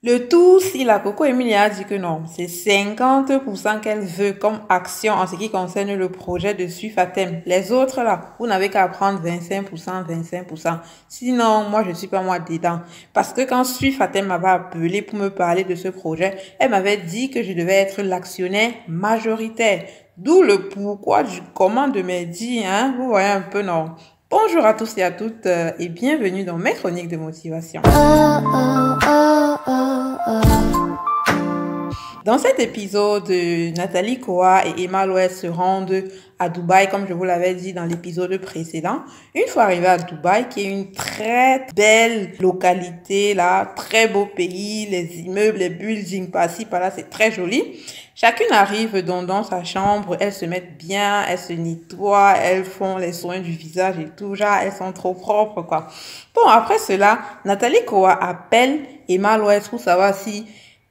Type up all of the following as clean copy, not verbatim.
Le tout, si la Coco Emilia a dit que non, c'est 50% qu'elle veut comme action en ce qui concerne le projet de Suifatem. Les autres là, vous n'avez qu'à prendre 25%, 25%. Sinon, moi, je ne suis pas moi dedans. Parce que quand Suifatem m'avait appelé pour me parler de ce projet, elle m'avait dit que je devais être l'actionnaire majoritaire. D'où le pourquoi du comment de mes dits, hein. Vous voyez un peu, non? Bonjour à tous et à toutes et bienvenue dans mes chroniques de motivation. Dans cet épisode, Nathalie Koa et Emma Loès se rendent à Dubaï, comme je vous l'avais dit dans l'épisode précédent. Une fois arrivée à Dubaï, qui est une très belle localité, là, très beau pays, les immeubles, les buildings par-ci, par-là, c'est très joli. Chacune arrive donc dans sa chambre, elles se mettent bien, elles se nettoient, elles font les soins du visage et tout, genre, elles sont trop propres, quoi. Bon, après cela, Nathalie Koa appelle Emma Loès pour savoir si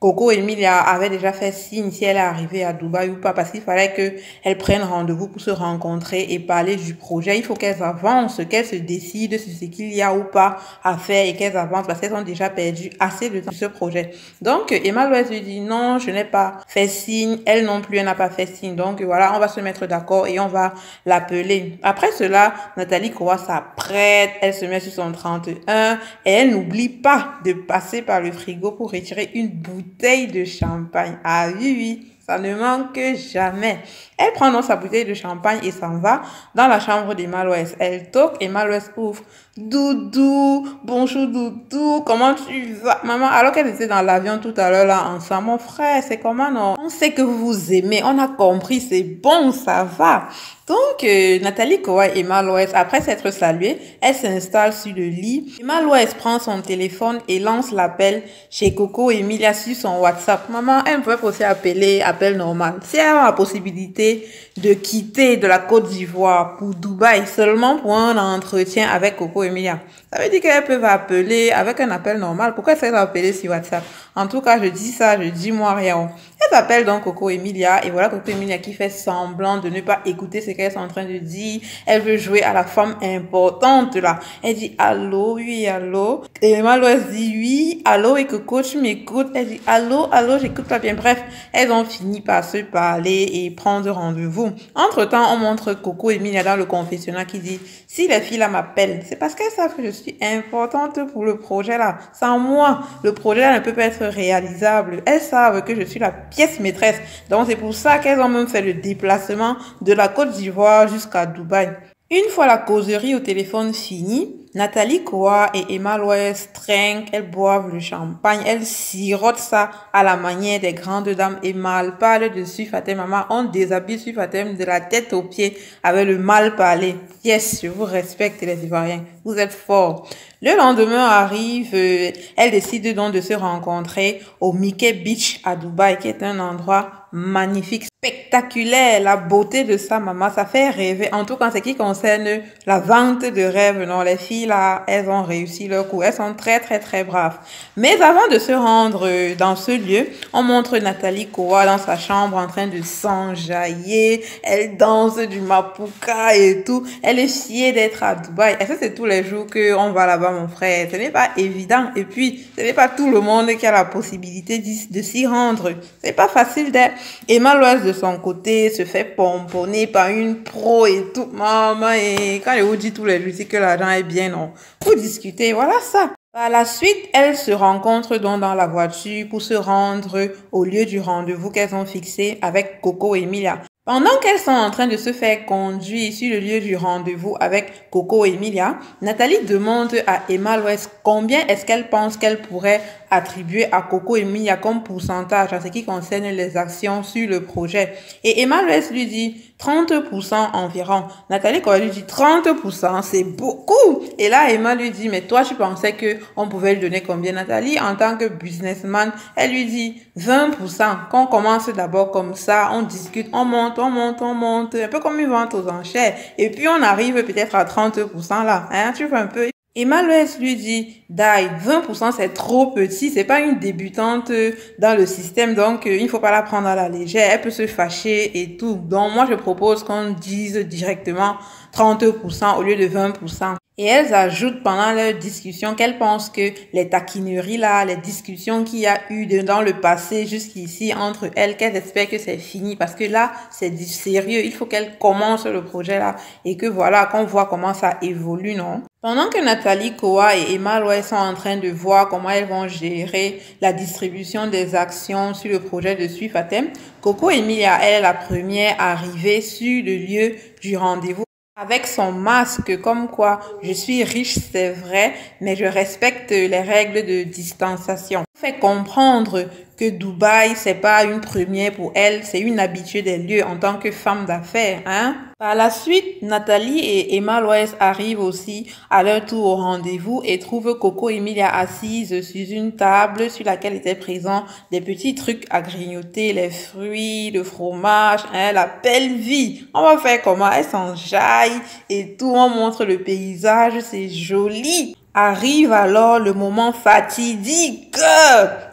Coco Emilia avait déjà fait signe si elle est arrivée à Dubaï ou pas, parce qu'il fallait qu'elles prennent rendez-vous pour se rencontrer et parler du projet. Il faut qu'elles avancent, qu'elles se décident sur ce qu'il y a ou pas à faire et qu'elles avancent parce qu'elles ont déjà perdu assez de temps sur ce projet. Donc, Emma Loès lui dit non, je n'ai pas fait signe. Elle non plus, elle n'a pas fait signe. Donc, voilà, on va se mettre d'accord et on va l'appeler. Après cela, Nathalie Koa s'apprête, elle se met sur son 31 et elle n'oublie pas de passer par le frigo pour retirer une bouteille de champagne. Ah oui, oui, ça ne manque jamais. Elle prend donc sa bouteille de champagne et s'en va dans la chambre d'Emma Loès. Elle toque, Emma Loès ouvre. Doudou, bonjour Doudou, comment tu vas? Maman, alors qu'elle était dans l'avion tout à l'heure là ensemble, mon frère, c'est comment non? On sait que vous vous aimez, on a compris, c'est bon, ça va. Donc, Nathalie Koa et Emma Loès, après s'être saluées, elle s'installe sur le lit. Emma Loès prend son téléphone et lance l'appel chez Coco Emilia sur son WhatsApp. Maman, elle peut aussi appeler appel normal. Si elle a la possibilité de quitter de la Côte d'Ivoire pour Dubaï seulement pour un entretien avec Coco Emilia, ça veut dire qu'elle peut appeler avec un appel normal. Pourquoi elle s'est appelée sur WhatsApp? En tout cas, je dis ça, je dis moi rien. Elle s'appelle donc Coco Emilia et voilà Coco Emilia qui fait semblant de ne pas écouter ce qu'elles sont en train de dire. Elle veut jouer à la femme importante là. Elle dit allô, oui, allô. Et Emma Loès dit oui, allô et Coco, tu m'écoutes. Elle dit allô, allô, j'écoute pas bien. Bref, elles ont fini par se parler et prendre rendez-vous. Entre-temps, on montre Coco Emilia dans le confessionnal qui dit si les filles là m'appellent, c'est parce qu'elles savent que je suis importante pour le projet là. Sans moi, le projet là ne peut pas être réalisable. Elles savent que je suis la pièce maîtresse. Donc c'est pour ça qu'elles ont même fait le déplacement de la Côte d'Ivoire jusqu'à Dubaï. Une fois la causerie au téléphone finie, Nathalie Koa et Emma Loès trinquent, elles boivent le champagne, elles sirotent ça à la manière des grandes dames et mal parlent de Suifatem. Maman, on déshabille Suifatem de la tête aux pieds avec le mal parler. Yes, je vous respecte les Ivoiriens, vous êtes forts. Le lendemain arrive, elles décident donc de se rencontrer au Mickey Beach à Dubaï, qui est un endroit magnifique, spectaculaire. La beauté de ça, maman, ça fait rêver. En tout cas, en ce qui concerne la vente de rêves, non, les filles là, elles ont réussi leur coup. Elles sont très, très, très braves. Mais avant de se rendre dans ce lieu, on montre Nathalie Koa dans sa chambre en train de s'enjailler. Elle danse du mapuka et tout. Elle est fière d'être à Dubaï. Et ça, c'est tous les jours qu'on va là-bas, mon frère. Ce n'est pas évident. Et puis, ce n'est pas tout le monde qui a la possibilité de s'y rendre. C'est pas facile d'être. Emma Loès de son côté se fait pomponner par une pro et tout. Maman, et quand je vous dis tous les jours que l'argent est bien, non. Pour discuter, voilà ça. Par la suite, elles se rencontrent donc dans la voiture pour se rendre au lieu du rendez-vous qu'elles ont fixé avec Coco et Emilia. Pendant qu'elles sont en train de se faire conduire sur le lieu du rendez-vous avec Coco et Emilia, Nathalie demande à Emma Loès combien est-ce qu'elle pense qu'elle pourrait attribuer à Coco et Emilia comme pourcentage en ce qui concerne les actions sur le projet. Et Emma Loès lui dit 30% environ. Nathalie Koa lui dit 30%, c'est beaucoup. Et là, Emma lui dit, mais toi, tu pensais que on pouvait lui donner combien? Nathalie, en tant que businessman, elle lui dit 20%. Qu'on commence d'abord comme ça, on discute, on monte, un peu comme une vente aux enchères. Et puis, on arrive peut-être à 30% là. Hein, tu vois un peu. Emma Loès lui dit, Dai, 20% c'est trop petit, c'est pas une débutante dans le système, donc il ne faut pas la prendre à la légère, elle peut se fâcher et tout. Donc moi je propose qu'on dise directement 30% au lieu de 20%. Et elles ajoutent pendant leur discussion qu'elles pensent que les taquineries là, les discussions qu'il y a eu dans le passé jusqu'ici entre elles, qu'elles espèrent que c'est fini parce que là, c'est du sérieux. Il faut qu'elles commencent le projet là et que voilà, qu'on voit comment ça évolue, non? Pendant que Nathalie Koa et Emma Loy sont en train de voir comment elles vont gérer la distribution des actions sur le projet de Suif à thème, Coco Emilia, elle est la première arrivée sur le lieu du rendez-vous. Avec son masque, comme quoi je suis riche, c'est vrai, mais je respecte les règles de distanciation. On fait comprendre que Dubaï, c'est pas une première pour elle, c'est une habituée des lieux en tant que femme d'affaires, hein. Par la suite, Nathalie et Emma Loès arrivent aussi à leur tour au rendez-vous et trouvent Coco Emilia assise sur une table sur laquelle étaient présents des petits trucs à grignoter, les fruits, le fromage, hein, la belle vie. On va faire comment? Elle s'enjaille et tout, on montre le paysage, c'est joli. Arrive alors le moment fatidique.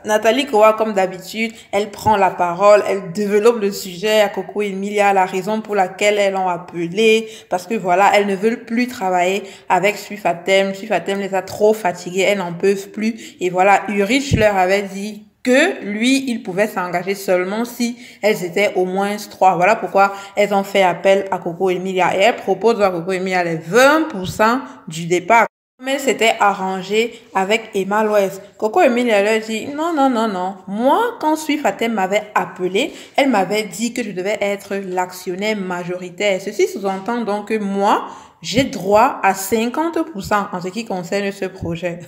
Nathalie Koa, comme d'habitude, elle prend la parole, elle développe le sujet à Coco Emilia, la raison pour laquelle elles l'ont appelée, parce que voilà, elles ne veulent plus travailler avec Suif à thème. Suif à thème les a trop fatiguées, elles n'en peuvent plus. Et voilà, Ulrich leur avait dit que lui, il pouvait s'engager seulement si elles étaient au moins 3. Voilà pourquoi elles ont fait appel à Coco Emilia et elles proposent à Coco Emilia les 20% du départ. Comme elle s'était arrangée avec Emma Loès, Coco Emilia leur dit non, non, non, non. Moi, quand Suif à thème m'avait appelé, elle m'avait dit que je devais être l'actionnaire majoritaire. Ceci sous-entend donc que moi, j'ai droit à 50% en ce qui concerne ce projet.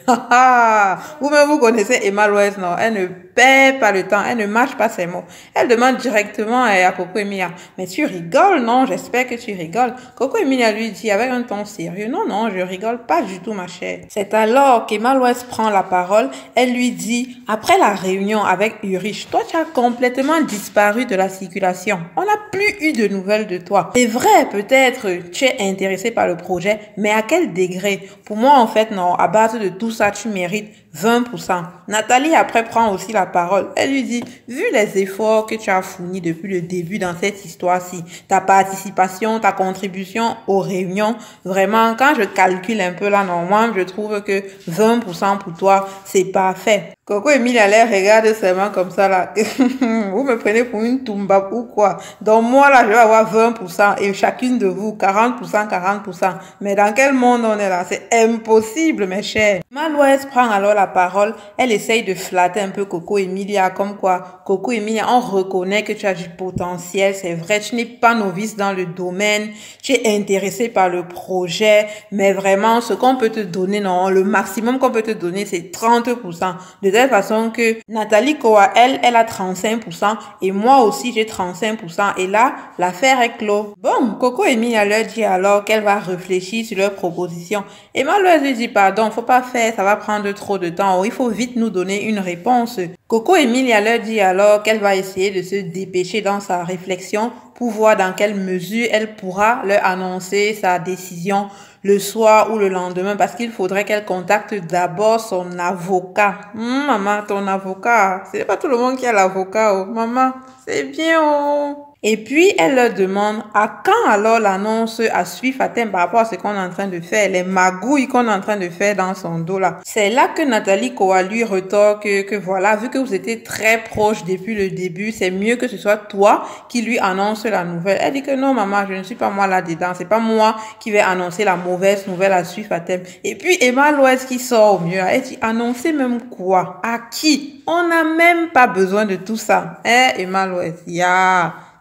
Vous-même, vous connaissez Emma Loès, non? Elle ne perd pas le temps, elle ne mâche pas ses mots. Elle demande directement à Coco Emilia, mais tu rigoles, non? J'espère que tu rigoles. Coco Emilia lui dit avec un ton sérieux, non, non, je rigole pas du tout, ma chère. C'est alors qu'Emma Loès prend la parole. Elle lui dit, après la réunion avec Ulrich, toi, tu as complètement disparu de la circulation. On n'a plus eu de nouvelles de toi. C'est vrai, peut-être, tu es intéressé par le projet, mais à quel degré? Pour moi, en fait, non, à base de tout ça, tu mérites 20%. Nathalie, après, prend aussi la parole. Elle lui dit, vu les efforts que tu as fournis depuis le début dans cette histoire-ci, ta participation, ta contribution aux réunions, vraiment, quand je calcule un peu là, normalement, je trouve que 20% pour toi, c'est parfait. Coco Emilia les regarde seulement comme ça là. Vous me prenez pour une tumba ou quoi? Donc moi là, je vais avoir 20% et chacune de vous 40%, 40%. Mais dans quel monde on est là? C'est impossible, mes chers. Malouès prend alors la parole. Elle essaye de flatter un peu Coco Emilia comme quoi, Coco Emilia, on reconnaît que tu as du potentiel. C'est vrai, tu n'es pas novice dans le domaine. Tu es intéressé par le projet. Mais vraiment, ce qu'on peut te donner, non, le maximum qu'on peut te donner, c'est 30%. De telle façon que Nathalie Koa, elle a 35% et moi aussi j'ai 35%. Et là, l'affaire est clos. Bon, Coco Emilia leur dit alors qu'elle va réfléchir sur leur proposition. Emma leur dit pardon, faut pas faire, ça va prendre trop de temps. Il faut vite nous donner une réponse. Coco Emilia leur dit alors qu'elle va essayer de se dépêcher dans sa réflexion pour voir dans quelle mesure elle pourra leur annoncer sa décision le soir ou le lendemain parce qu'il faudrait qu'elle contacte d'abord son avocat. Maman, ton avocat, c'est pas tout le monde qui a l'avocat, oh. Maman, c'est bien, oh. Et puis, elle leur demande à quand alors l'annonce à Suif à thème par rapport à ce qu'on est en train de faire, les magouilles qu'on est en train de faire dans son dos là. C'est là que Nathalie Koa lui retorque que voilà, vu que vous étiez très proches depuis le début, c'est mieux que ce soit toi qui lui annonce la nouvelle. Elle dit que non, maman, je ne suis pas moi là-dedans, c'est pas moi qui vais annoncer la mauvaise nouvelle à Suif à thème. Et puis, Emma Loès qui sort au mieux, elle dit annoncer même quoi? À qui? On n'a même pas besoin de tout ça. Emma Loès,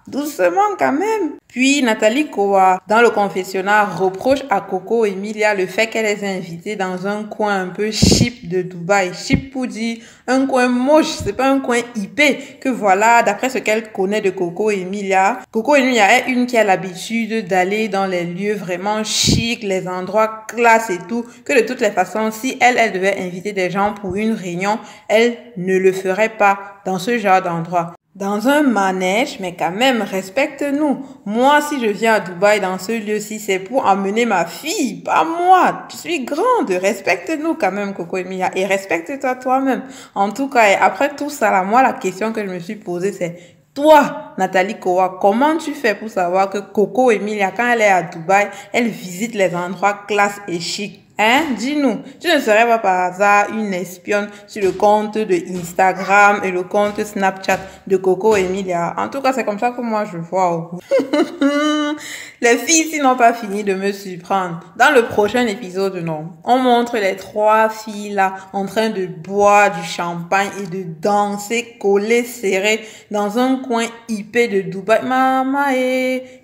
doucement quand même. Puis Nathalie Koa, dans le confessionnal, reproche à Coco Emilia le fait qu'elle les a invités dans un coin un peu cheap de Dubaï. Cheap pour dire un coin moche, c'est pas un coin hippé. Que voilà, d'après ce qu'elle connaît de Coco Emilia est une qui a l'habitude d'aller dans les lieux vraiment chics, les endroits classe et tout. Que de toutes les façons, si elle devait inviter des gens pour une réunion, elle ne le ferait pas dans ce genre d'endroit. Dans un manège, mais quand même, respecte-nous. Moi, si je viens à Dubaï dans ce lieu-ci, c'est pour emmener ma fille, pas moi. Je suis grande. Respecte-nous quand même, Coco Emilia. Et respecte-toi toi-même. En tout cas, et après tout ça, là, moi, la question que je me suis posée, c'est toi, Nathalie Koa, comment tu fais pour savoir que Coco Emilia, quand elle est à Dubaï, elle visite les endroits classe et chic? Hein? Dis-nous, tu ne serais pas par hasard une espionne sur le compte de Instagram et le compte Snapchat de Coco Emilia? En tout cas, c'est comme ça que moi je vois. Les filles ici n'ont pas fini de me surprendre. Dans le prochain épisode, non, on montre les trois filles là en train de boire du champagne et de danser collées serrées dans un coin hyper de Dubaï. Maman,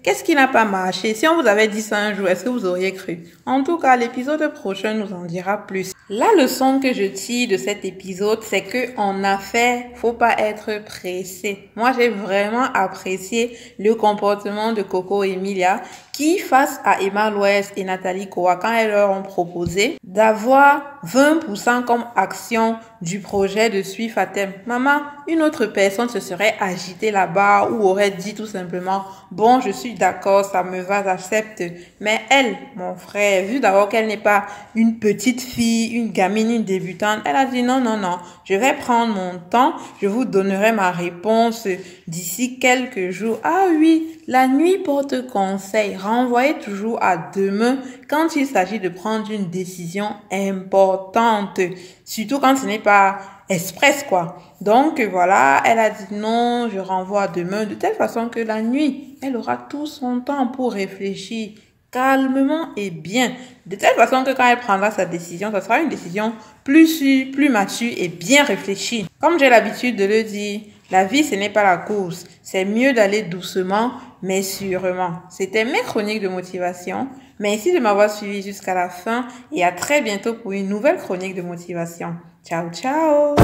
qu'est-ce qui n'a pas marché? Si on vous avait dit ça un jour, est-ce que vous auriez cru? En tout cas, l'épisode prochain nous en dira plus. La leçon que je tire de cet épisode, c'est que en affaires, faut pas être pressé. Moi, j'ai vraiment apprécié le comportement de Coco Emilia qui, face à Emma Loès et Nathalie Koa, quand elles leur ont proposé d'avoir 20% comme action du projet de Suif à thème. Maman, une autre personne se serait agitée là-bas ou aurait dit tout simplement, bon, je suis d'accord, ça me va, j'accepte. Mais elle, mon frère, vu d'abord qu'elle n'est pas une petite fille, une gamine, une débutante, elle a dit non, non, non, je vais prendre mon temps, je vous donnerai ma réponse d'ici quelques jours. Ah oui, la nuit porte conseil, renvoyez toujours à demain quand il s'agit de prendre une décision importante, surtout quand ce n'est pas express quoi. Donc voilà, elle a dit non, je renvoie à demain, de telle façon que la nuit, elle aura tout son temps pour réfléchir calmement et bien, de telle façon que quand elle prendra sa décision, ça sera une décision plus sûre, plus mature et bien réfléchie. Comme j'ai l'habitude de le dire, la vie, ce n'est pas la course. C'est mieux d'aller doucement, mais sûrement. C'était mes chroniques de motivation. Merci de m'avoir suivi jusqu'à la fin et à très bientôt pour une nouvelle chronique de motivation. Ciao, ciao!